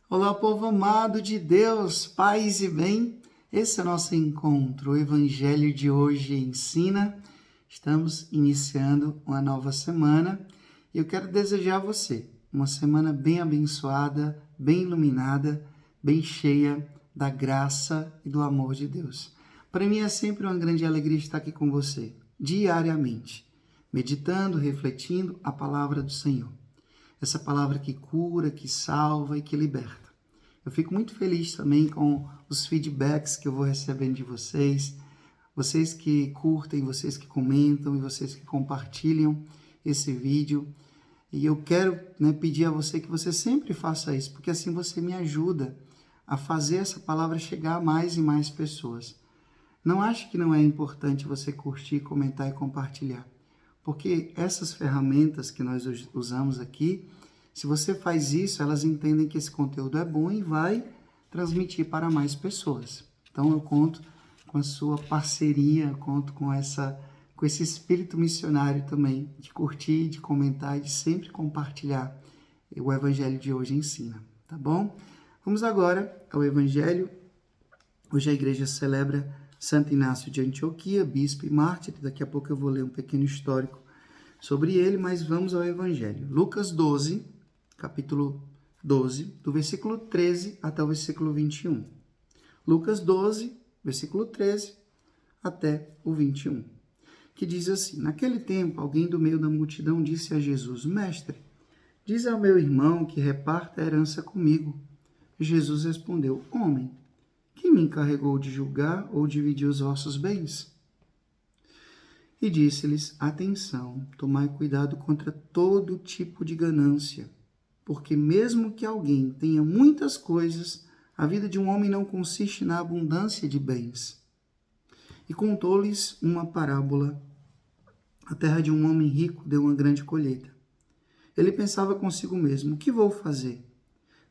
Olá, povo amado de Deus, paz e bem. Esse é o nosso encontro. O Evangelho de hoje ensina. Estamos iniciando uma nova semana e eu quero desejar a você uma semana bem abençoada, bem iluminada, bem cheia da graça e do amor de Deus. Para mim é sempre uma grande alegria estar aqui com você, diariamente, meditando, refletindo a palavra do Senhor. Essa palavra que cura, que salva e que liberta. Eu fico muito feliz também com os feedbacks que eu vou recebendo de vocês, vocês que curtem, vocês que comentam e vocês que compartilham esse vídeo. E eu quero pedir a você que você sempre faça isso, porque assim você me ajuda a fazer essa palavra chegar a mais e mais pessoas. Não acho que não é importante você curtir, comentar e compartilhar, porque essas ferramentas que nós usamos aqui, se você faz isso, elas entendem que esse conteúdo é bom e vai transmitir para mais pessoas. Então eu conto com a sua parceria, conto com esse espírito missionário também, de curtir, de comentar e de sempre compartilhar o Evangelho de hoje ensina, tá bom? Vamos agora ao Evangelho. Hoje a igreja celebra Santo Inácio de Antioquia, bispo e mártir. Daqui a pouco eu vou ler um pequeno histórico sobre ele, mas vamos ao Evangelho. Lucas 12, capítulo 12, do versículo 13 até o versículo 21. Lucas 12, versículo 13 até o 21, que diz assim: Naquele tempo, alguém do meio da multidão disse a Jesus: Mestre, diz ao meu irmão que reparta a herança comigo. Jesus respondeu: Homem, quem me encarregou de julgar ou dividir os vossos bens? E disse-lhes: Atenção, tomai cuidado contra todo tipo de ganância, porque mesmo que alguém tenha muitas coisas, a vida de um homem não consiste na abundância de bens. E contou-lhes uma parábola. A terra de um homem rico deu uma grande colheita. Ele pensava consigo mesmo: o que vou fazer?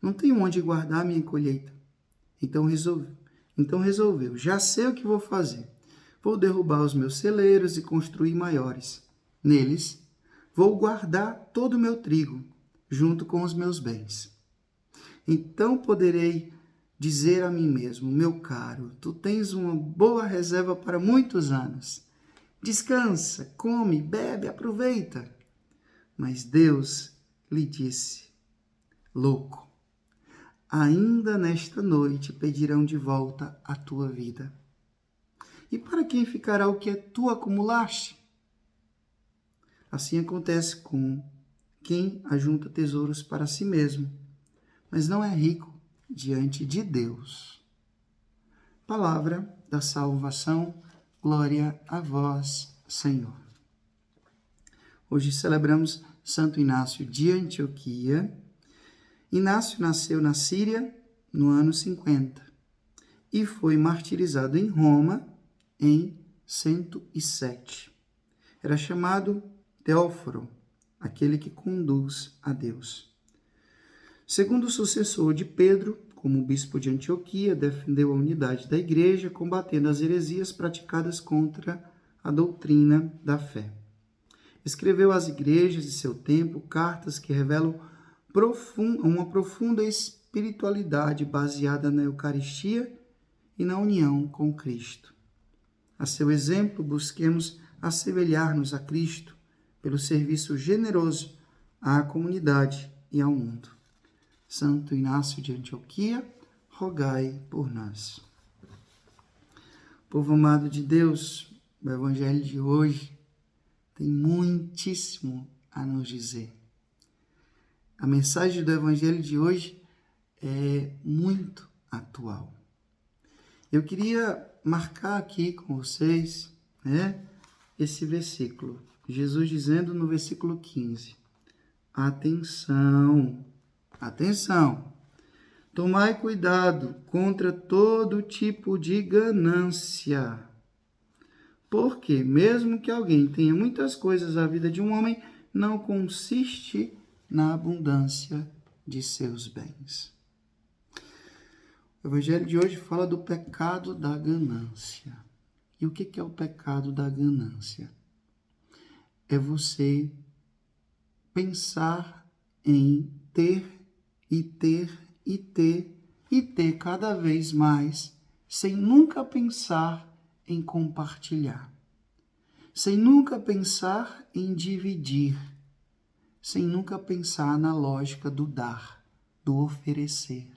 Não tenho onde guardar minha colheita. Então resolveu: já sei o que vou fazer. Vou derrubar os meus celeiros e construir maiores. Neles, vou guardar todo o meu trigo, junto com os meus bens. Então poderei dizer a mim mesmo: meu caro, tu tens uma boa reserva para muitos anos. Descansa, come, bebe, aproveita. Mas Deus lhe disse: louco, ainda nesta noite pedirão de volta a tua vida. E para quem ficará o que tu acumulaste? Assim acontece com quem ajunta tesouros para si mesmo, mas não é rico diante de Deus. Palavra da salvação, glória a vós, Senhor. Hoje celebramos Santo Inácio de Antioquia. Inácio nasceu na Síria no ano 50 e foi martirizado em Roma em 107. Era chamado Teóforo, aquele que conduz a Deus. Segundo o sucessor de Pedro, como bispo de Antioquia, defendeu a unidade da igreja, combatendo as heresias praticadas contra a doutrina da fé. Escreveu às igrejas de seu tempo cartas que revelam uma profunda espiritualidade baseada na Eucaristia e na união com Cristo. A seu exemplo, busquemos assemelhar-nos a Cristo pelo serviço generoso à comunidade e ao mundo. Santo Inácio de Antioquia, rogai por nós. Povo amado de Deus, o Evangelho de hoje tem muitíssimo a nos dizer. A mensagem do Evangelho de hoje é muito atual. Eu queria marcar aqui com vocês, esse versículo. Jesus dizendo no versículo 15: Atenção, atenção, tomai cuidado contra todo tipo de ganância. Porque mesmo que alguém tenha muitas coisas, a vida de um homem não consiste na abundância de seus bens. O Evangelho de hoje fala do pecado da ganância. E o que é o pecado da ganância? É você pensar em ter e ter e ter cada vez mais, sem nunca pensar em compartilhar, sem nunca pensar em dividir, sem nunca pensar na lógica do dar, do oferecer.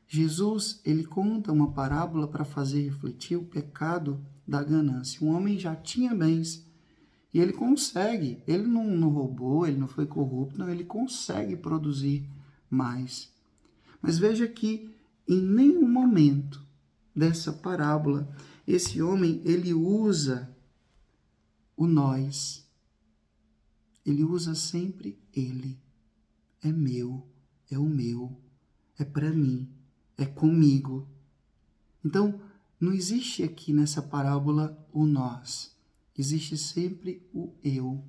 Jesus, ele conta uma parábola para fazer refletir o pecado da ganância. Um homem já tinha bens e ele consegue, ele não roubou, ele não foi corrupto, não, ele consegue produzir mais. Mas veja que em nenhum momento dessa parábola, esse homem, ele usa o nós. Ele usa sempre ele. É meu, é o meu, é para mim, é comigo. Então, não existe aqui nessa parábola o nós. Existe sempre o eu.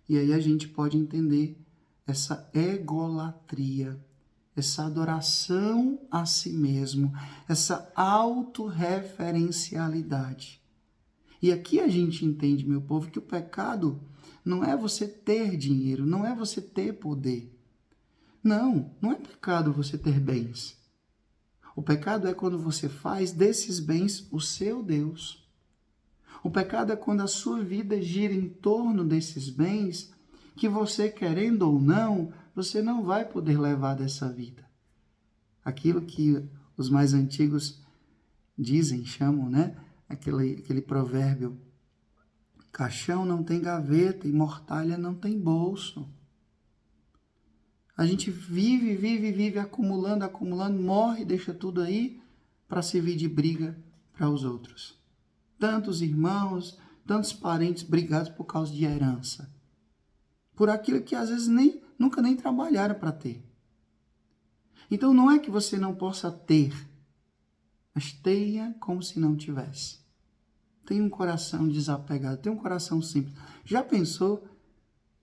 E aí a gente pode entender essa egolatria, essa adoração a si mesmo, essa autorreferencialidade. E aqui a gente entende, meu povo, que o pecado não é você ter dinheiro, não é você ter poder. Não é pecado você ter bens. O pecado é quando você faz desses bens o seu Deus. O pecado é quando a sua vida gira em torno desses bens que você, querendo ou não, você não vai poder levar dessa vida. Aquilo que os mais antigos dizem, chamam, né? Aquele provérbio: caixão não tem gaveta e mortalha não tem bolso. A gente vive acumulando, morre, deixa tudo aí para servir de briga para os outros. Tantos irmãos, tantos parentes brigados por causa de herança. Por aquilo que às vezes nunca nem trabalharam para ter. Então não é que você não possa ter, mas tenha como se não tivesse. Tenha um coração desapegado, tenha um coração simples. Já pensou,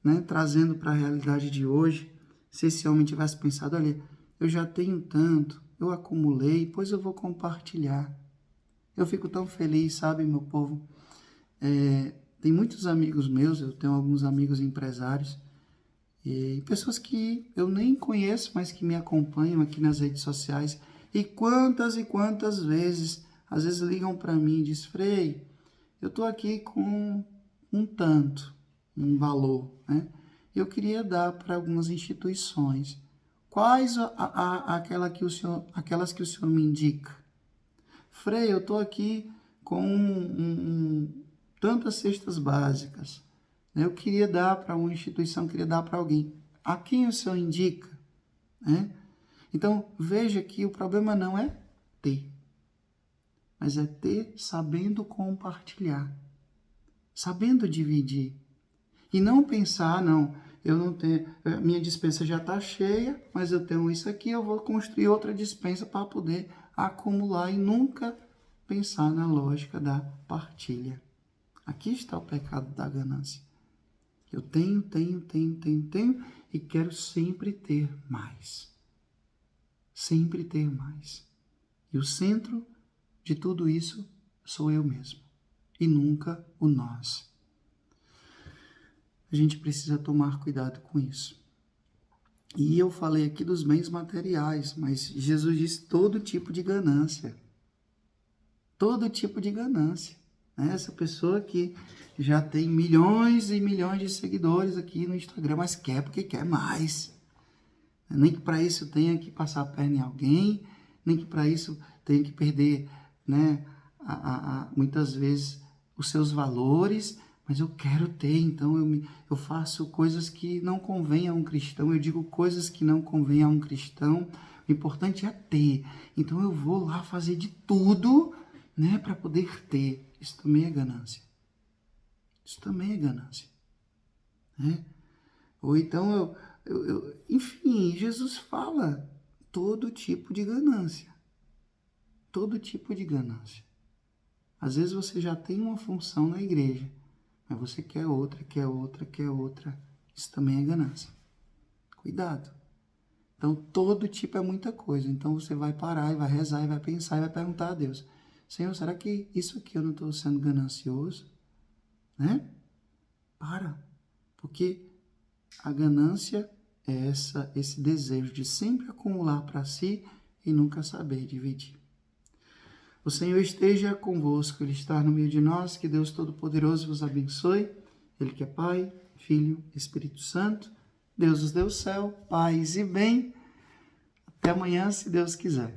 né, trazendo para a realidade de hoje, se esse homem tivesse pensado: olha, eu já tenho tanto, eu acumulei, pois eu vou compartilhar. Eu fico tão feliz, sabe, meu povo? Tem muitos amigos meus, eu tenho alguns amigos empresários, e pessoas que eu nem conheço, mas que me acompanham aqui nas redes sociais. E quantas vezes, às vezes ligam para mim e dizem: Frei, eu estou aqui com um valor, né? Eu queria dar para algumas instituições. Quais aquelas que o senhor me indica? Frei, eu estou aqui com tantas cestas básicas. Eu queria dar para uma instituição, queria dar para alguém. A quem o senhor indica? Né? Então, veja que o problema não é ter, mas é ter sabendo compartilhar, sabendo dividir. E não pensar: não, eu não tenho, minha despensa já está cheia, mas eu tenho isso aqui, eu vou construir outra despensa para poder acumular, e nunca pensar na lógica da partilha. Aqui está o pecado da ganância. Eu tenho e quero sempre ter mais. Sempre ter mais. E o centro de tudo isso sou eu mesmo, e nunca o nós. A gente precisa tomar cuidado com isso. E eu falei aqui dos bens materiais, mas Jesus diz todo tipo de ganância. Todo tipo de ganância. Essa pessoa que já tem milhões e milhões de seguidores aqui no Instagram, mas quer porque quer mais. Nem que para isso tenha que passar a perna em alguém, nem que para isso tenha que perder, né, muitas vezes os seus valores, mas eu quero ter, então eu faço coisas que não convêm a um cristão, eu digo coisas que não convêm a um cristão. O importante é ter, então eu vou lá fazer de tudo, né, para poder ter. Isso também é ganância. Isso também é ganância, né? Ou então enfim, Jesus fala todo tipo de ganância. Todo tipo de ganância. Às vezes você já tem uma função na igreja, mas você quer outra. Isso também é ganância. Cuidado. Então, todo tipo é muita coisa. Então, você vai parar e vai rezar e vai pensar e vai perguntar a Deus: Senhor, será que isso aqui eu não estou sendo ganancioso? Né? Para. Porque a ganância é esse desejo de sempre acumular para si e nunca saber dividir. O Senhor esteja convosco, Ele está no meio de nós, que Deus Todo-Poderoso vos abençoe, Ele que é Pai, Filho, Espírito Santo, Deus nos deu o céu, paz e bem. Até amanhã, se Deus quiser.